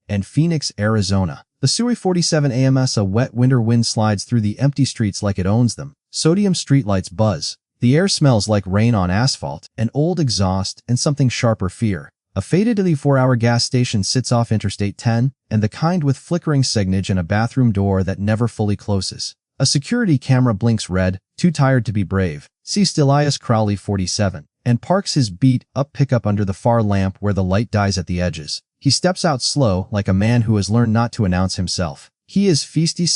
and Phoenix, Arizona. The Sui 47 AMS, a wet winter wind slides through the empty streets like it owns them. Sodium streetlights buzz. The air smells like rain on asphalt, an old exhaust, and something sharper fear. A faded 4-hour gas station sits off Interstate 10, and the kind with flickering signage and a bathroom door that never fully closes. A security camera blinks red, too tired to be brave, sees Elias Crowley 47, and parks his beat-up pickup under the far lamp where the light dies at the edges. He steps out slow, like a man who has learned not to announce himself. He is feisty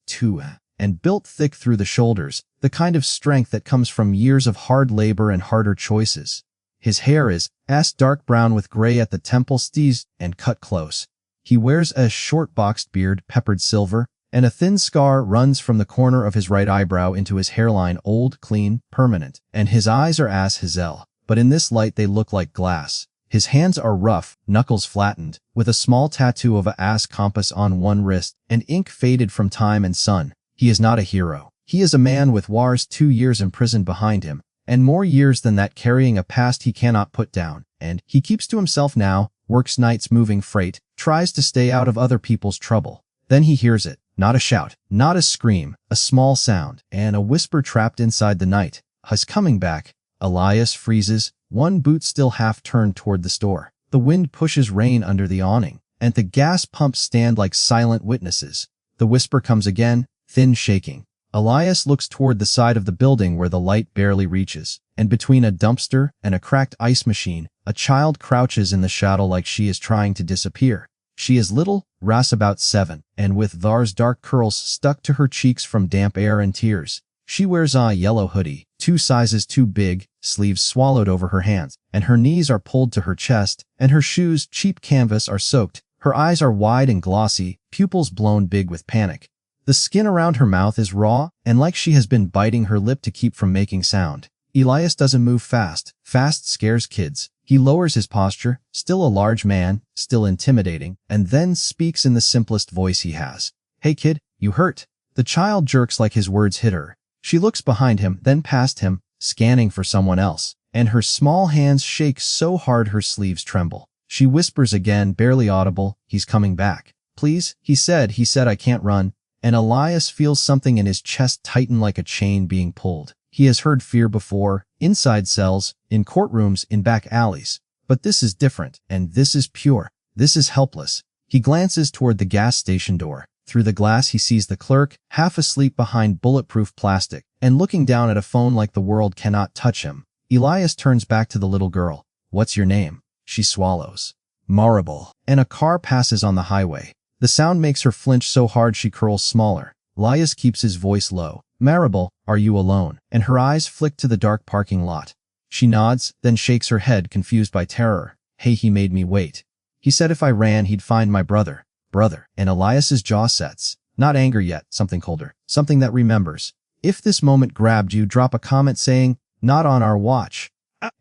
6'2", and built thick through the shoulders, the kind of strength that comes from years of hard labor and harder choices. His hair is dark brown with gray at the temples, teased and cut close. He wears a short boxed beard, peppered silver, and a thin scar runs from the corner of his right eyebrow into his hairline, old, clean, permanent, and his eyes are hazel, but in this light they look like glass. His hands are rough, knuckles flattened, with a small tattoo of a compass on one wrist, and ink faded from time and sun. He is not a hero. He is a man with 2 years imprisoned behind him, and more years than that carrying a past he cannot put down, and he keeps to himself now, works nights moving freight, tries to stay out of other people's trouble. Then he hears it, not a shout, not a scream, a small sound, and a whisper trapped inside the night. He's coming back. Elias freezes, one boot still half turned toward the store. The wind pushes rain under the awning, and the gas pumps stand like silent witnesses. The whisper comes again, thin shaking. Elias looks toward the side of the building where the light barely reaches, and between a dumpster and a cracked ice machine, a child crouches in the shadow like she is trying to disappear. She is little, about 7, and with Thar's dark curls stuck to her cheeks from damp air and tears. She wears a yellow hoodie, 2 sizes too big, sleeves swallowed over her hands, and her knees are pulled to her chest, and her shoes, cheap canvas, are soaked. Her eyes are wide and glossy, pupils blown big with panic. The skin around her mouth is raw, and like she has been biting her lip to keep from making sound. Elias doesn't move fast. Fast scares kids. He lowers his posture, still a large man, still intimidating, and then speaks in the simplest voice he has. "Hey kid, you hurt?" The child jerks like his words hit her. She looks behind him, then past him, scanning for someone else, and her small hands shake so hard her sleeves tremble. She whispers again, barely audible, "He's coming back." "Please," he said, "I can't run." And Elias feels something in his chest tighten like a chain being pulled. He has heard fear before, inside cells, in courtrooms, in back alleys. But this is different, and this is pure. This is helpless. He glances toward the gas station door. Through the glass he sees the clerk, half asleep behind bulletproof plastic, and looking down at a phone like the world cannot touch him. Elias turns back to the little girl. "What's your name?" She swallows. "Marable." And a car passes on the highway. The sound makes her flinch so hard she curls smaller. Elias keeps his voice low. "Marable, are you alone?" And her eyes flick to the dark parking lot. She nods, then shakes her head, confused by terror. "Hey, he made me wait. He said if I ran, he'd find my brother." "Brother." And Elias's jaw sets. Not anger yet, something colder, something that remembers. "If this moment grabbed you, drop a comment saying, 'Not on our watch.'"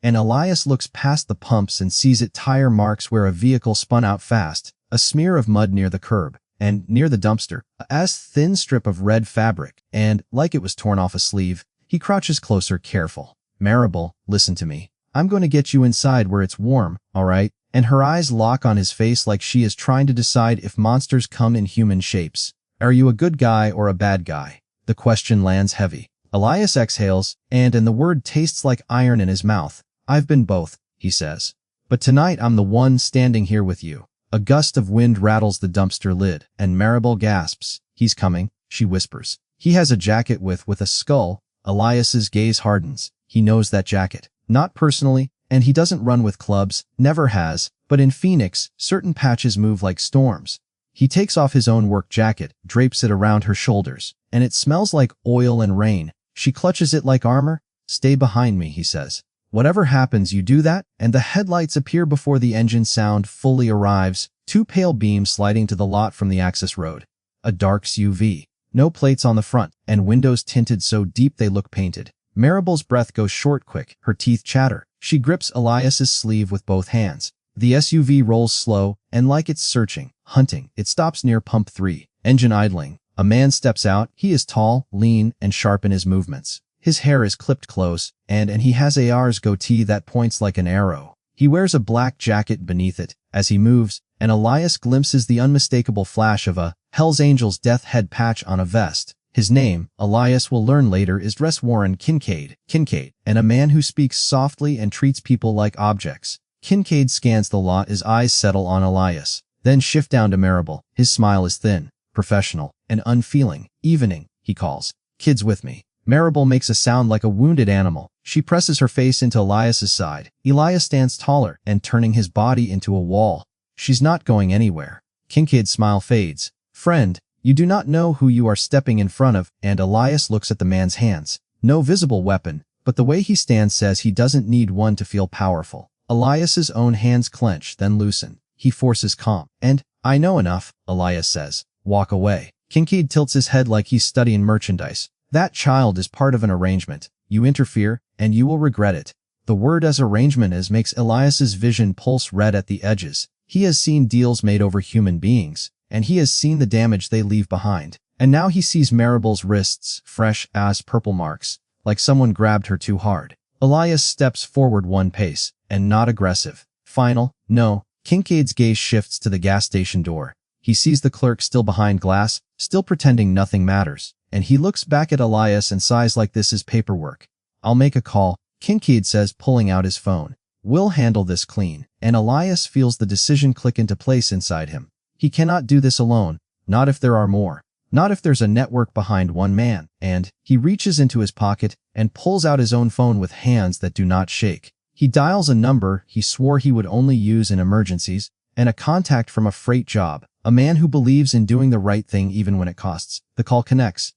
And Elias looks past the pumps and sees it tire marks where a vehicle spun out fast, a smear of mud near the curb, and near the dumpster, a thin strip of red fabric, and, like it was torn off a sleeve, he crouches closer, careful. "Marable, listen to me. I'm going to get you inside where it's warm, all right?" And her eyes lock on his face like she is trying to decide if monsters come in human shapes. "Are you a good guy or a bad guy?" The question lands heavy. Elias exhales, and the word tastes like iron in his mouth. "I've been both," he says. "But tonight I'm the one standing here with you." A gust of wind rattles the dumpster lid, and Marable gasps. "He's coming," she whispers. "He has a jacket with a skull." Elias's gaze hardens. He knows that jacket. Not personally, and he doesn't run with clubs, never has, but in Phoenix, certain patches move like storms. He takes off his own work jacket, drapes it around her shoulders, and it smells like oil and rain. She clutches it like armor. "Stay behind me," he says. "Whatever happens, you do that," and the headlights appear before the engine sound fully arrives, 2 pale beams sliding to the lot from the access road. A dark SUV. No plates on the front, and windows tinted so deep they look painted. Marable's breath goes short quick, her teeth chatter. She grips Elias's sleeve with both hands. The SUV rolls slow, and like it's searching, hunting, it stops near pump 3, engine idling. A man steps out. He is tall, lean, and sharp in his movements. His hair is clipped close, and he has AR's goatee that points like an arrow. He wears a black jacket beneath it. As he moves, and Elias glimpses the unmistakable flash of a Hell's Angels death head patch on a vest. His name, Elias will learn later, is Dress Warren Kincaid, and a man who speaks softly and treats people like objects. Kincaid scans the lot, his eyes settle on Elias, then shift down to Maribel. His smile is thin, professional, and unfeeling. Evening, he calls. Kids with me. Maribel makes a sound like a wounded animal. She presses her face into Elias's side. Elias stands taller and turning his body into a wall. She's not going anywhere. Kincaid's smile fades. Friend, you do not know who you are stepping in front of, and Elias looks at the man's hands. No visible weapon, but the way he stands says he doesn't need one to feel powerful. Elias's own hands clench, then loosen. He forces calm. And, I know enough, Elias says. Walk away. Kincaid tilts his head like he's studying merchandise. That child is part of an arrangement. You interfere, and you will regret it. The word as arrangement is makes Elias's vision pulse red at the edges. He has seen deals made over human beings, and he has seen the damage they leave behind. And now he sees Maribel's wrists, fresh as purple marks, like someone grabbed her too hard. Elias steps forward one pace, and not aggressive. Final, no. Kincaid's gaze shifts to the gas station door. He sees the clerk still behind glass, still pretending nothing matters. And he looks back at Elias and sighs like this is paperwork. I'll make a call, Kincaid says, pulling out his phone. We'll handle this clean. And Elias feels the decision click into place inside him. He cannot do this alone, not if there are more. Not if there's a network behind one man. And he reaches into his pocket and pulls out his own phone with hands that do not shake. He dials a number he swore he would only use in emergencies, and a contact from a freight job, a man who believes in doing the right thing even when it costs. The call connects.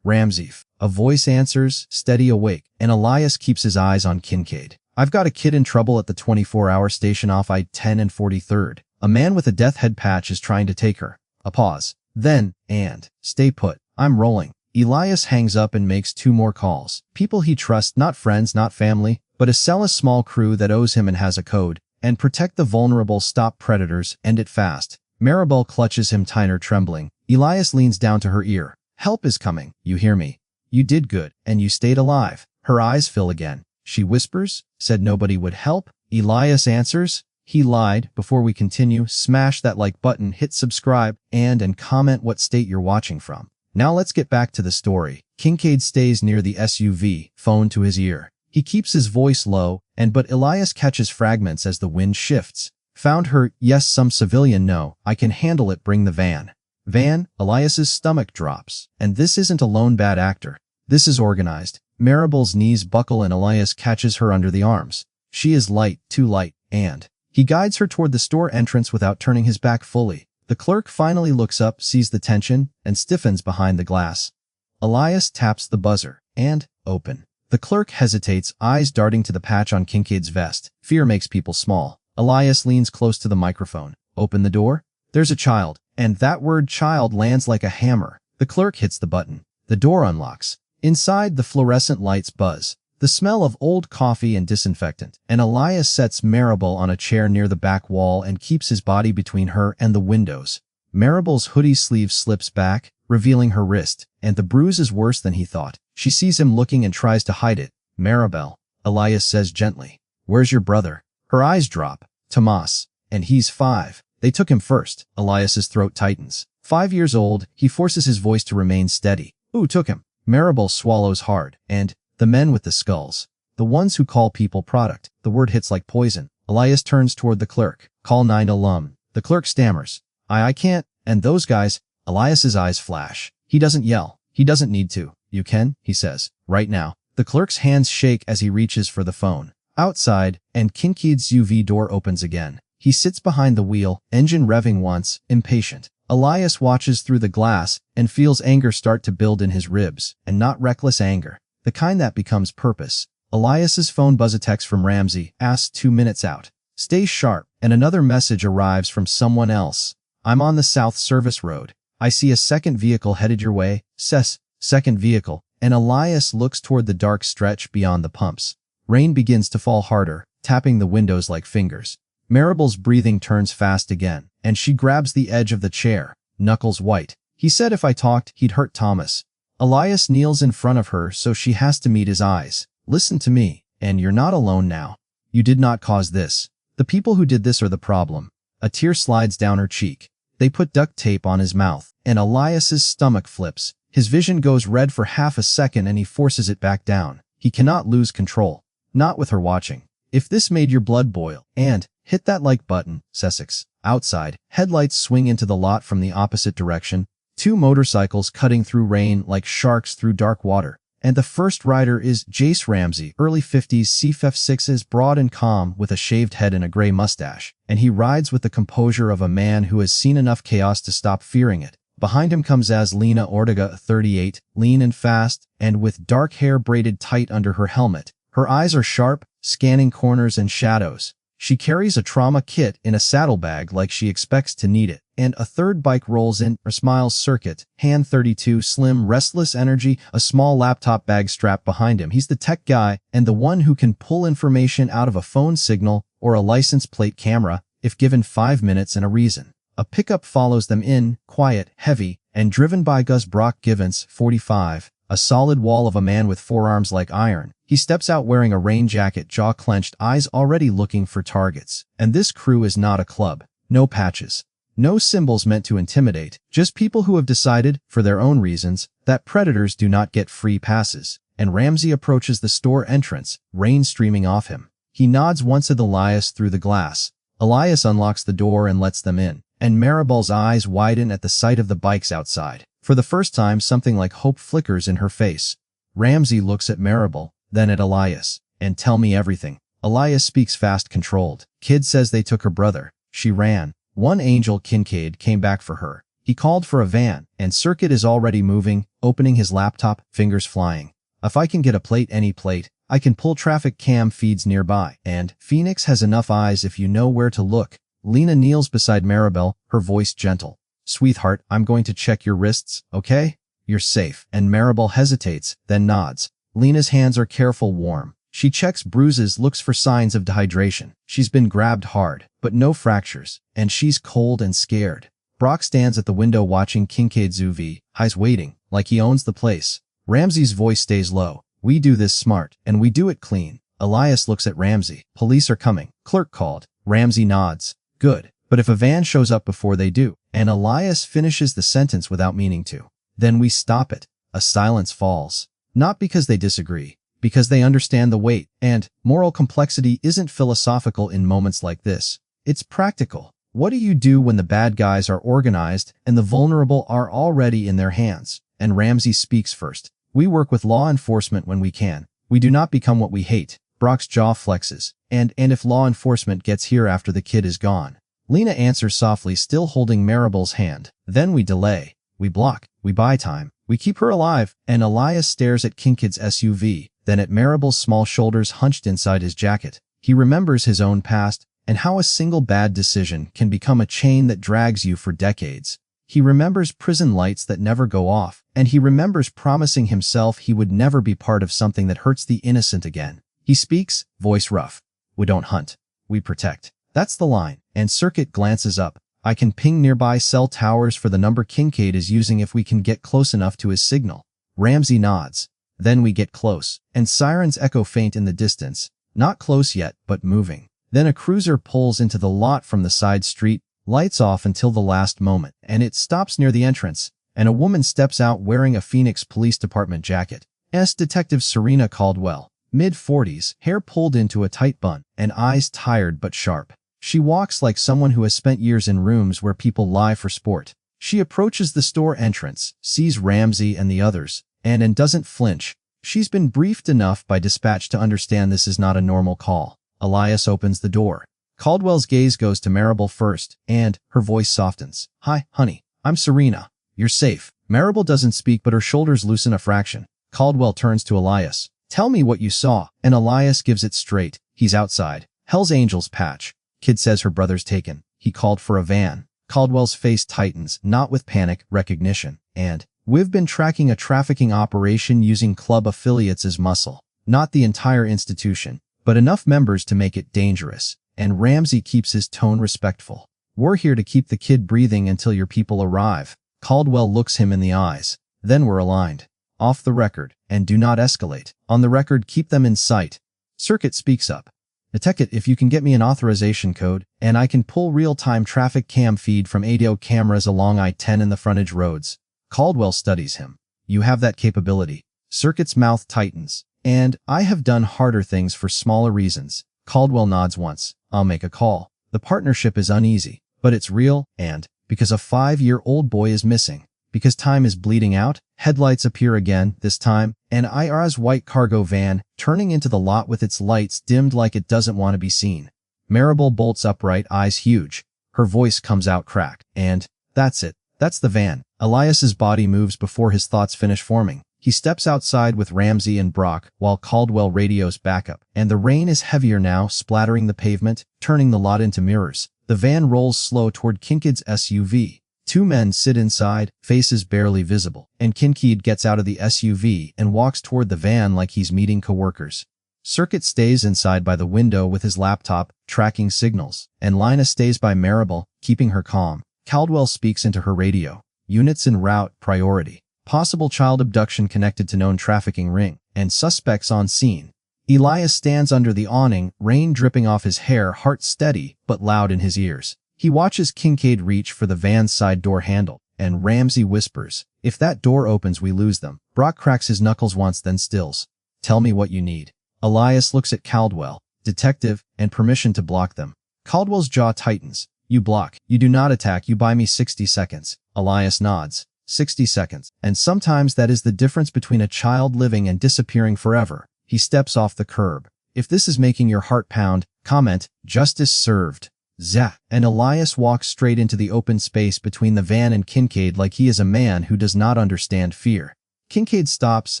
Ramsey. A voice answers, steady awake, and Elias keeps his eyes on Kincaid. I've got a kid in trouble at the 24-hour station off I-10 and 43rd. A man with a death head patch is trying to take her. A pause. Then, and, stay put. I'm rolling. Elias hangs up and makes 2 more calls. People he trusts, not friends, not family, but a small crew that owes him and has a code. And protect the vulnerable, stop predators, end it fast. Maribel clutches him tighter, trembling. Elias leans down to her ear. Help is coming. You hear me? You did good, and you stayed alive. Her eyes fill again. She whispers, said nobody would help. Elias answers, he lied. Before we continue, smash that like button, hit subscribe, and comment what state you're watching from. Now let's get back to the story. Kincaid stays near the SUV, phone to his ear. He keeps his voice low, but Elias catches fragments as the wind shifts. Found her, yes, some civilian, no, I can handle it, bring the van. Van, Elias's stomach drops. And this isn't a lone bad actor. This is organized. Maribel's knees buckle and Elias catches her under the arms. She is light, too light, and he guides her toward the store entrance without turning his back fully. The clerk finally looks up, sees the tension, and stiffens behind the glass. Elias taps the buzzer, and, open. The clerk hesitates, eyes darting to the patch on Kincaid's vest. Fear makes people small. Elias leans close to the microphone. Open the door? There's a child. And that word child lands like a hammer. The clerk hits the button. The door unlocks. Inside, the fluorescent lights buzz. The smell of old coffee and disinfectant. And Elias sets Maribel on a chair near the back wall and keeps his body between her and the windows. Maribel's hoodie sleeve slips back, revealing her wrist, and the bruise is worse than he thought. She sees him looking and tries to hide it. Maribel, Elias says gently. Where's your brother? Her eyes drop. Tomas. And he's 5. They took him first. Elias's throat tightens. 5 years old, he forces his voice to remain steady. Who took him? Maribel swallows hard. And, the men with the skulls. The ones who call people product. The word hits like poison. Elias turns toward the clerk. Call 9 alum. The clerk stammers. I can't. And those guys. Elias's eyes flash. He doesn't yell. He doesn't need to. You can, he says. Right now. The clerk's hands shake as he reaches for the phone. Outside, and Kincaid's UV door opens again. He sits behind the wheel, engine revving once, impatient. Elias watches through the glass and feels anger start to build in his ribs, and not reckless anger. The kind that becomes purpose. Elias's phone buzz, a text from Ramsey, asks 2 minutes out. Stay sharp, and another message arrives from someone else. I'm on the South Service Road. I see a second vehicle headed your way, says, second vehicle, and Elias looks toward the dark stretch beyond the pumps. Rain begins to fall harder, tapping the windows like fingers. Maribel's breathing turns fast again, and she grabs the edge of the chair, knuckles white. He said if I talked, he'd hurt Thomas. Elias kneels in front of her so she has to meet his eyes. Listen to me, and you're not alone now. You did not cause this. The people who did this are the problem. A tear slides down her cheek. They put duct tape on his mouth, and Elias's stomach flips. His vision goes red for half a second and he forces it back down. He cannot lose control. Not with her watching. If this made your blood boil, and hit that like button, Sussex. Outside, headlights swing into the lot from the opposite direction. Two motorcycles cutting through rain like sharks through dark water. And the first rider is Jace Ramsey, early 50s CF6 is broad and calm with a shaved head and a gray mustache. And he rides with the composure of a man who has seen enough chaos to stop fearing it. Behind him comes Lena Ortega, 38, lean and fast, and with dark hair braided tight under her helmet. Her eyes are sharp, scanning corners and shadows. She carries a trauma kit in a saddlebag like she expects to need it. And a third bike rolls in, or smiles Circuit, hand 32, slim, restless energy, a small laptop bag strapped behind him. He's the tech guy and the one who can pull information out of a phone signal or a license plate camera if given 5 minutes and a reason. A pickup follows them in, quiet, heavy, and driven by Gus Brock Givens, 45, a solid wall of a man with forearms like iron. He steps out wearing a rain jacket, jaw clenched, eyes already looking for targets. And this crew is not a club. No patches. No symbols meant to intimidate. Just people who have decided, for their own reasons, that predators do not get free passes. And Ramsey approaches the store entrance, rain streaming off him. He nods once at Elias through the glass. Elias unlocks the door and lets them in. And Maribel's eyes widen at the sight of the bikes outside. For the first time, something like hope flickers in her face. Ramsey looks at Maribel, then at Elias. And tell me everything. Elias speaks fast, controlled. Kid says they took her brother. She ran. One Angel Kincaid came back for her. He called for a van, and Circuit is already moving, opening his laptop, fingers flying. If I can get a plate, any plate, I can pull traffic cam feeds nearby. And Phoenix has enough eyes if you know where to look. Lena kneels beside Maribel, her voice gentle. Sweetheart, I'm going to check your wrists, okay? You're safe. And Maribel hesitates, then nods. Lena's hands are careful, warm. She checks bruises, looks for signs of dehydration. She's been grabbed hard, but no fractures. And she's cold and scared. Brock stands at the window watching Kincaid's UV, eyes waiting, like he owns the place. Ramsey's voice stays low. We do this smart, and we do it clean. Elias looks at Ramsey. Police are coming. Clerk called. Ramsey nods. Good. But if a van shows up before they do, and Elias finishes the sentence without meaning to, then we stop it. A silence falls. Not because they disagree, because they understand the weight, and moral complexity isn't philosophical in moments like this. It's practical. What do you do when the bad guys are organized and the vulnerable are already in their hands? And Ramsey speaks first. We work with law enforcement when we can. We do not become what we hate. Brock's jaw flexes. And if law enforcement gets here after the kid is gone? Lena answers softly, still holding Maribel's hand. Then we delay. We block. We buy time. We keep her alive. And Elias stares at Kincaid's SUV, then at Maribel's small shoulders hunched inside his jacket. He remembers his own past and how a single bad decision can become a chain that drags you for decades. He remembers prison lights that never go off, and he remembers promising himself he would never be part of something that hurts the innocent again. He speaks, voice rough. We don't hunt. We protect. That's the line. And Circuit glances up. I can ping nearby cell towers for the number Kincaid is using if we can get close enough to his signal. Ramsey nods. Then we get close, and sirens echo faint in the distance. Not close yet, but moving. Then a cruiser pulls into the lot from the side street, lights off until the last moment, and it stops near the entrance, and a woman steps out wearing a Phoenix Police Department jacket. Detective Serena Caldwell, mid-40s, hair pulled into a tight bun, and eyes tired but sharp. She walks like someone who has spent years in rooms where people lie for sport. She approaches the store entrance, sees Ramsey and the others, and doesn't flinch. She's been briefed enough by dispatch to understand this is not a normal call. Elias opens the door. Caldwell's gaze goes to Maribel first, and her voice softens. Hi, honey. I'm Serena. You're safe. Maribel doesn't speak, but her shoulders loosen a fraction. Caldwell turns to Elias. Tell me what you saw. And Elias gives it straight. He's outside. Hell's Angels patch. Kid says her brother's taken. He called for a van. Caldwell's face tightens, not with panic, recognition. And we've been tracking a trafficking operation using club affiliates as muscle. Not the entire institution, but enough members to make it dangerous. And Ramsey keeps his tone respectful. We're here to keep the kid breathing until your people arrive. Caldwell looks him in the eyes. Then we're aligned. Off the record, and do not escalate. On the record, keep them in sight. Circuit speaks up. Detective, if you can get me an authorization code, and I can pull real-time traffic cam feed from ADO cameras along I-10 and the frontage roads. Caldwell studies him. You have that capability. Circuit's mouth tightens. And I have done harder things for smaller reasons. Caldwell nods once. I'll make a call. The partnership is uneasy, but it's real, and because a 5-year-old boy is missing, because time is bleeding out, headlights appear again, this time, an IRA's white cargo van, turning into the lot with its lights dimmed like it doesn't want to be seen. Maribel bolts upright, eyes huge. Her voice comes out cracked. And that's it. That's the van. Elias's body moves before his thoughts finish forming. He steps outside with Ramsey and Brock while Caldwell radios backup, and the rain is heavier now, splattering the pavement, turning the lot into mirrors. The van rolls slow toward Kincaid's SUV. 2 men sit inside, faces barely visible, and Kincaid gets out of the SUV and walks toward the van like he's meeting coworkers. Circuit stays inside by the window with his laptop, tracking signals, and Lina stays by Maribel, keeping her calm. Caldwell speaks into her radio. Units en route, priority. Possible child abduction connected to known trafficking ring, and suspects on scene. Elias stands under the awning, rain dripping off his hair, heart steady but loud in his ears. He watches Kincaid reach for the van's side door handle, and Ramsey whispers, "If that door opens, we lose them." Brock cracks his knuckles once, then stills. "Tell me what you need." Elias looks at Caldwell. "Detective, and permission to block them." Caldwell's jaw tightens. "You block. You do not attack. You buy me 60 seconds. Elias nods. 60 seconds. And sometimes that is the difference between a child living and disappearing forever. He steps off the curb. "If this is making your heart pound, comment, justice served." Zah. And Elias walks straight into the open space between the van and Kincaid like he is a man who does not understand fear. Kincaid stops,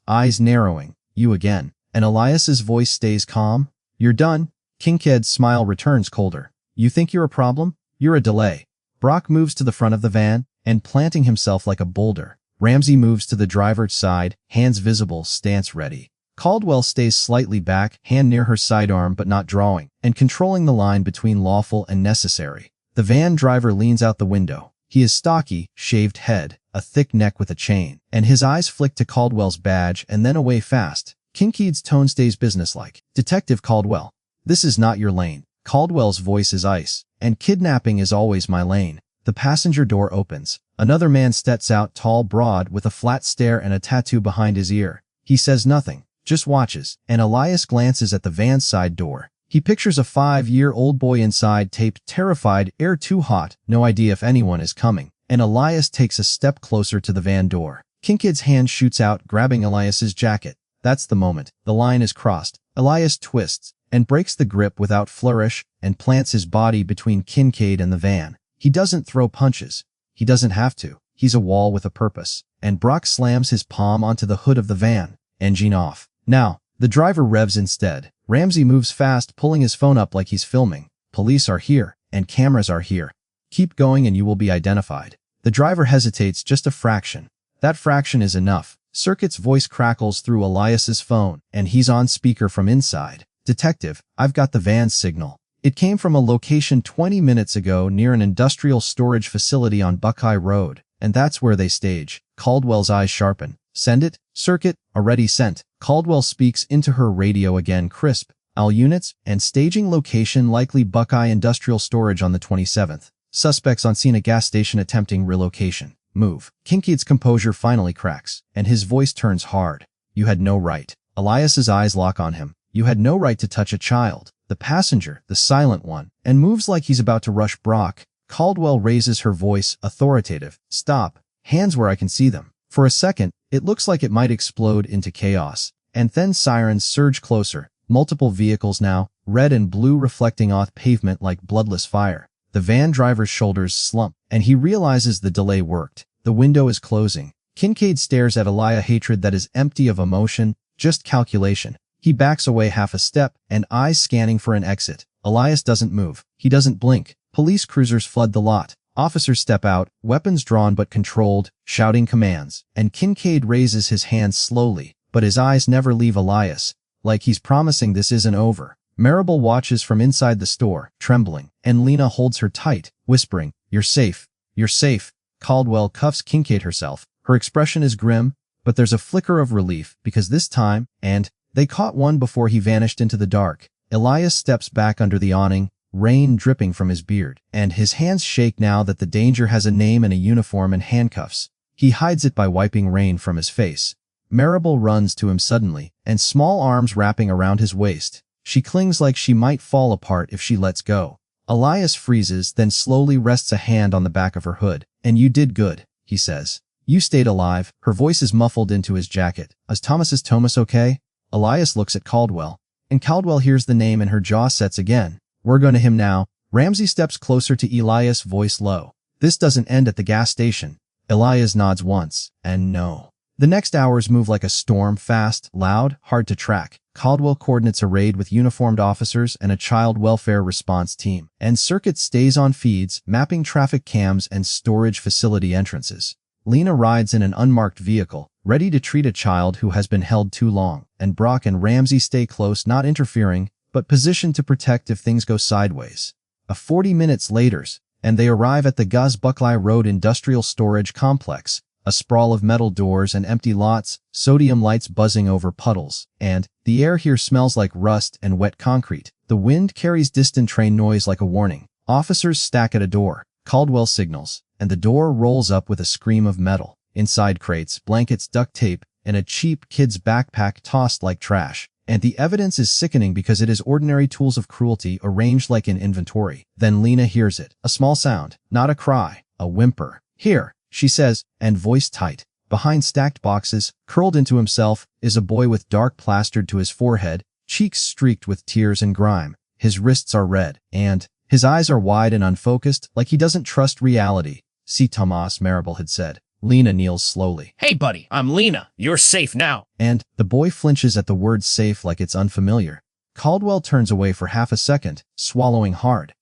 eyes narrowing. "You again." And Elias's voice stays calm. "You're done?" Kincaid's smile returns colder. "You think you're a problem? You're a delay." Brock moves to the front of the van, and planting himself like a boulder. Ramsey moves to the driver's side, hands visible, stance ready. Caldwell stays slightly back, hand near her sidearm but not drawing, and controlling the line between lawful and necessary. The van driver leans out the window. He is stocky, shaved head, a thick neck with a chain, and his eyes flick to Caldwell's badge and then away fast. Kincaid's tone stays businesslike. "Detective Caldwell, this is not your lane." Caldwell's voice is ice. "And kidnapping is always my lane." The passenger door opens. Another man steps out, tall, broad, with a flat stare and a tattoo behind his ear. He says nothing, just watches, and Elias glances at the van's side door. He pictures a 5-year-old boy inside, taped, terrified, air too hot, no idea if anyone is coming. And Elias takes a step closer to the van door. Kincaid's hand shoots out, grabbing Elias's jacket. That's the moment. The line is crossed. Elias twists, and breaks the grip without flourish, and plants his body between Kincaid and the van. He doesn't throw punches. He doesn't have to. He's a wall with a purpose. And Brock slams his palm onto the hood of the van. Engine off. Now, the driver revs instead. Ramsey moves fast, pulling his phone up like he's filming. "Police are here, and cameras are here. Keep going and you will be identified." The driver hesitates just a fraction. That fraction is enough. Circuit's voice crackles through Elias's phone, and he's on speaker from inside. "Detective, I've got the van's signal. It came from a location 20 minutes ago near an industrial storage facility on Buckeye Road, and that's where they stage." Caldwell's eyes sharpen. "Send it?" "Circuit, already sent." Caldwell speaks into her radio again, crisp. "All units, and staging location likely Buckeye Industrial Storage on the 27th. Suspects on scene, a gas station attempting relocation. Move." Kincaid's composure finally cracks, and his voice turns hard. "You had no right." Elias's eyes lock on him. "You had no right to touch a child." The passenger, the silent one, and moves like he's about to rush Brock. Caldwell raises her voice, authoritative. "Stop. Hands where I can see them." For a second, it looks like it might explode into chaos. And then sirens surge closer. Multiple vehicles now, red and blue reflecting off pavement like bloodless fire. The van driver's shoulders slump, and he realizes the delay worked. The window is closing. Kincaid stares at Elia, hatred that is empty of emotion, just calculation. He backs away half a step, and eyes scanning for an exit. Elias doesn't move. He doesn't blink. Police cruisers flood the lot. Officers step out, weapons drawn but controlled, shouting commands. And Kincaid raises his hands slowly, but his eyes never leave Elias, like he's promising this isn't over. Maribel watches from inside the store, trembling, and Lina holds her tight, whispering, "You're safe. You're safe." Caldwell cuffs Kincaid herself. Her expression is grim, but there's a flicker of relief because this time, and they caught one before he vanished into the dark. Elias steps back under the awning, rain dripping from his beard, and his hands shake now that the danger has a name and a uniform and handcuffs. He hides it by wiping rain from his face. Maribel runs to him suddenly, and small arms wrapping around his waist. She clings like she might fall apart if she lets go. Elias freezes, then slowly rests a hand on the back of her hood. "And you did good," he says. "You stayed alive." Her voice is muffled into his jacket. "Is Thomas okay?" Elias looks at Caldwell, and Caldwell hears the name and her jaw sets again. "We're going to him now." Ramsey steps closer to Elias, voice low. "This doesn't end at the gas station." Elias nods once, and no. The next hours move like a storm, fast, loud, hard to track. Caldwell coordinates a raid with uniformed officers and a child welfare response team, and Circuit stays on feeds, mapping traffic cams and storage facility entrances. Lena rides in an unmarked vehicle, ready to treat a child who has been held too long, and Brock and Ramsey stay close, not interfering, but positioned to protect if things go sideways. 40 minutes later, and they arrive at the Guz Buckeye Road Industrial Storage Complex, a sprawl of metal doors and empty lots, sodium lights buzzing over puddles, and the air here smells like rust and wet concrete. The wind carries distant train noise like a warning. Officers stack at a door. Caldwell signals, and the door rolls up with a scream of metal. Inside, crates, blankets, duct tape, and a cheap kid's backpack tossed like trash. And the evidence is sickening because it is ordinary tools of cruelty arranged like in inventory. Then Lena hears it. A small sound, not a cry, a whimper. "Here," she says, and voice tight. Behind stacked boxes, curled into himself, is a boy with dark plastered to his forehead, cheeks streaked with tears and grime. His wrists are red, and his eyes are wide and unfocused, like he doesn't trust reality. "See, Tomas," Maribel had said. Lena kneels slowly. "Hey, buddy, I'm Lena. You're safe now." And the boy flinches at the word safe like it's unfamiliar. Caldwell turns away for half a second, swallowing hard.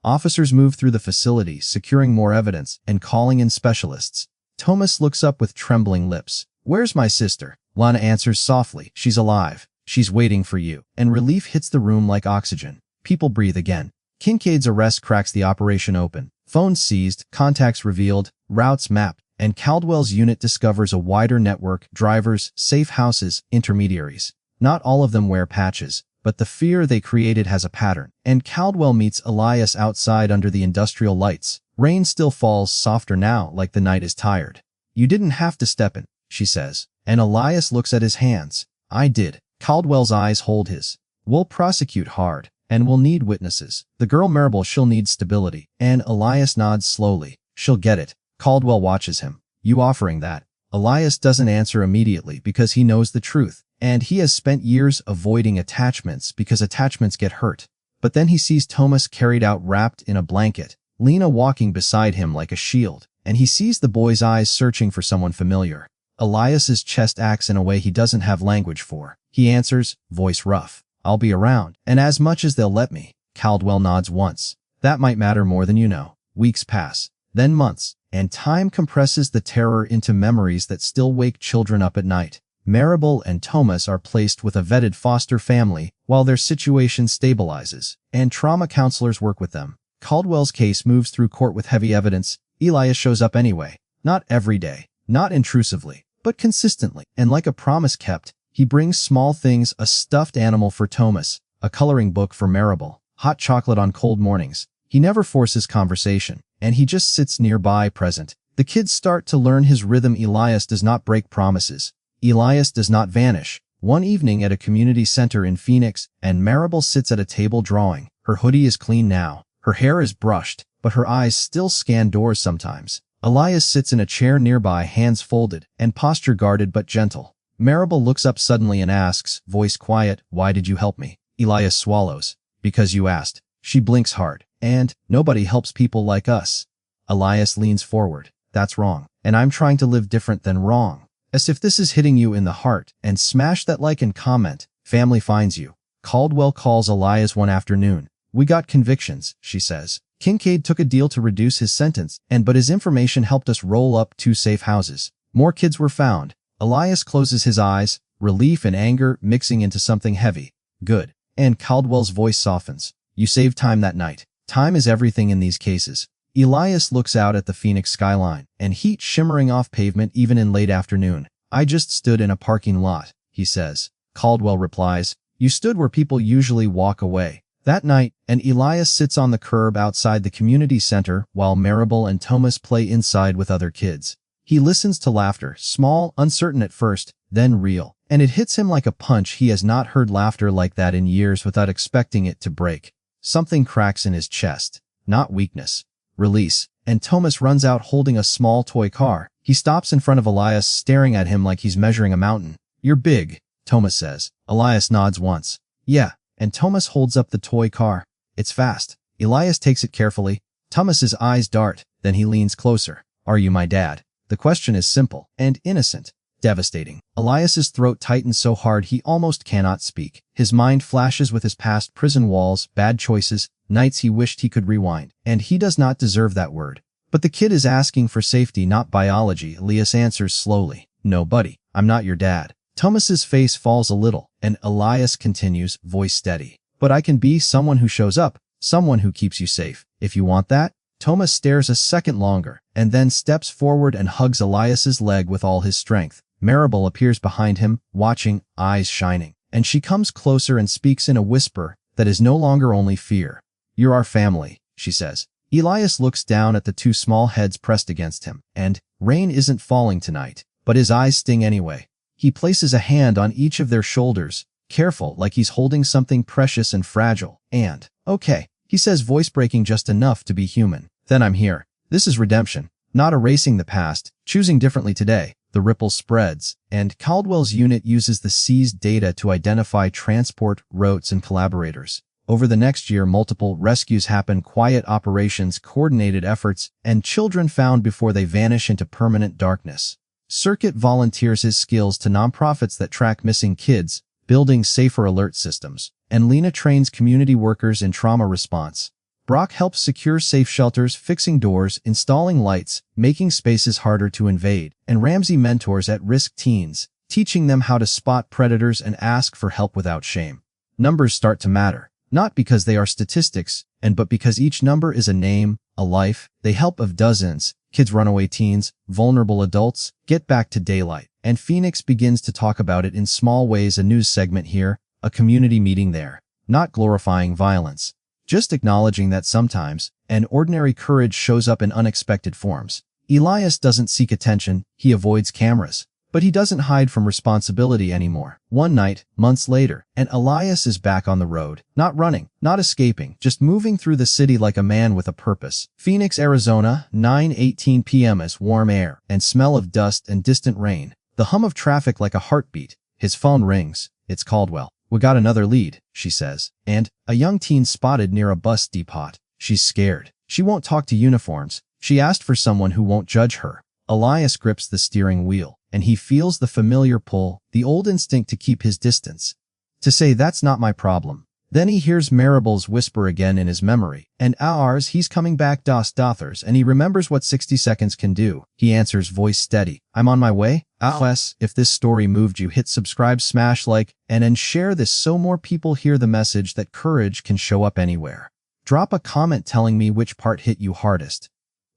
Officers move through the facility, securing more evidence and calling in specialists. Thomas looks up with trembling lips. "Where's my sister?" Lana answers softly. "She's alive. She's waiting for you." And relief hits the room like oxygen. People breathe again. Kincaid's arrest cracks the operation open. Phones seized, contacts revealed, routes mapped, and Caldwell's unit discovers a wider network: drivers, safe houses, intermediaries. Not all of them wear patches, but the fear they created has a pattern. And Caldwell meets Elias outside under the industrial lights. Rain still falls, softer now, like the night is tired. "You didn't have to step in," she says. And Elias looks at his hands. "I did." Caldwell's eyes hold his. "We'll prosecute hard, and we'll need witnesses. The girl Maribel, she'll need stability." And Elias nods slowly. "She'll get it." Caldwell watches him. "You offering that?" Elias doesn't answer immediately because he knows the truth, and he has spent years avoiding attachments because attachments get hurt. But then he sees Thomas carried out wrapped in a blanket, Lena walking beside him like a shield, and he sees the boy's eyes searching for someone familiar. Elias's chest acts in a way he doesn't have language for. He answers, voice rough, "I'll be around, and as much as they'll let me." Caldwell nods once. "That might matter more than you know." Weeks pass, then months, and time compresses the terror into memories that still wake children up at night. Maribel and Thomas are placed with a vetted foster family while their situation stabilizes, and trauma counselors work with them. Caldwell's case moves through court with heavy evidence. Elias shows up anyway. Not every day, not intrusively, but consistently. And like a promise kept, he brings small things: a stuffed animal for Thomas, a coloring book for Maribel, hot chocolate on cold mornings. He never forces conversation, and he just sits nearby, present. The kids start to learn his rhythm. Elias does not break promises. Elias does not vanish. One evening at a community center in Phoenix, and Maribel sits at a table drawing. Her hoodie is clean now. Her hair is brushed, but her eyes still scan doors sometimes. Elias sits in a chair nearby, hands folded, and posture guarded but gentle. Maribel looks up suddenly and asks, voice quiet, "Why did you help me?" Elias swallows. "Because you asked." She blinks hard. "And nobody helps people like us." Elias leans forward. "That's wrong. And I'm trying to live different than wrong." As if this is hitting you in the heart, and smash that like and comment. Family finds you. Caldwell calls Elias one afternoon. "We got convictions," she says. "Kincaid took a deal to reduce his sentence, but his information helped us roll up 2 safe houses. More kids were found." Elias closes his eyes, relief and anger mixing into something heavy. "Good." And Caldwell's voice softens. "You saved time that night." Time is everything in these cases. Elias looks out at the Phoenix skyline, and heat shimmering off pavement even in late afternoon. "I just stood in a parking lot," he says. Caldwell replies, You stood where people usually walk away. That night, and Elias sits on the curb outside the community center while Maribel and Thomas play inside with other kids. He listens to laughter, small, uncertain at first, then real, and it hits him like a punch. He has not heard laughter like that in years without expecting it to break. Something cracks in his chest. Not weakness. Release. And Thomas runs out holding a small toy car. He stops in front of Elias, staring at him like he's measuring a mountain. "You're big," Thomas says. Elias nods once. "Yeah." And Thomas holds up the toy car. "It's fast." Elias takes it carefully. Thomas's eyes dart, then he leans closer. "Are you my dad?" The question is simple and innocent. Devastating. Elias's throat tightens so hard he almost cannot speak. His mind flashes with his past: prison walls, bad choices, nights he wished he could rewind. And he does not deserve that word. But the kid is asking for safety, not biology. Elias answers slowly. "No, buddy, I'm not your dad." Thomas's face falls a little, and Elias continues, voice steady. "But I can be someone who shows up, someone who keeps you safe, if you want that." Thomas stares a second longer, and then steps forward and hugs Elias's leg with all his strength. Maribel appears behind him, watching, eyes shining, and she comes closer and speaks in a whisper that is no longer only fear. "You're our family," she says. Elias looks down at the two small heads pressed against him, and rain isn't falling tonight, but his eyes sting anyway. He places a hand on each of their shoulders, careful, like he's holding something precious and fragile, and, "Okay," he says, voice breaking just enough to be human. "Then I'm here. This is redemption. Not erasing the past, choosing differently today." The ripple spreads, and Caldwell's unit uses the seized data to identify transport routes and collaborators. Over the next year, multiple rescues happen, quiet operations, coordinated efforts, and children found before they vanish into permanent darkness. Circuit volunteers his skills to nonprofits that track missing kids, building safer alert systems, and Lena trains community workers in trauma response. Brock helps secure safe shelters, fixing doors, installing lights, making spaces harder to invade, and Ramsey mentors at-risk teens, teaching them how to spot predators and ask for help without shame. Numbers start to matter, not because they are statistics, but because each number is a name, a life. They help of dozens, kids, runaway teens, vulnerable adults, get back to daylight. And Phoenix begins to talk about it in small ways, a news segment here, a community meeting there. Not glorifying violence, just acknowledging that sometimes, an ordinary courage shows up in unexpected forms. Elias doesn't seek attention, he avoids cameras. But he doesn't hide from responsibility anymore. One night, months later, and Elias is back on the road. Not running, not escaping, just moving through the city like a man with a purpose. Phoenix, Arizona, 9:18 p.m. as warm air and smell of dust and distant rain. The hum of traffic like a heartbeat. His phone rings. It's Caldwell. "We got another lead," she says. "And a young teen spotted near a bus depot." She's scared. She won't talk to uniforms. She asked for someone who won't judge her. Elias grips the steering wheel, and he feels the familiar pull, the old instinct to keep his distance. To say, "That's not my problem." Then he hears Maribel's whisper again in his memory. "And ours, he's coming back, das Dothers," and he remembers what 60 seconds can do. He answers, voice steady. "I'm on my way." If this story moved you, hit subscribe, smash like, and share this so more people hear the message that courage can show up anywhere. Drop a comment telling me which part hit you hardest.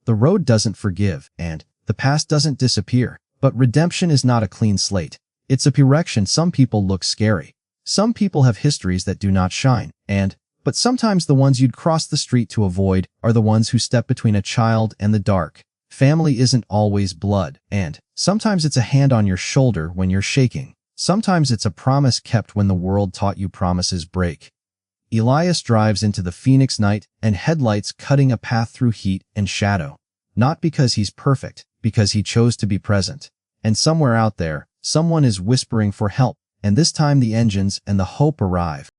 The road doesn't forgive, and the past doesn't disappear. But redemption is not a clean slate. It's a correction. Some people look scary. Some people have histories that do not shine. But sometimes the ones you'd cross the street to avoid are the ones who step between a child and the dark. Family isn't always blood. And sometimes it's a hand on your shoulder when you're shaking. Sometimes it's a promise kept when the world taught you promises break. Elias drives into the Phoenix night and headlights cutting a path through heat and shadow. Not because he's perfect, because he chose to be present. And somewhere out there, someone is whispering for help, and this time the engines and the hope arrive.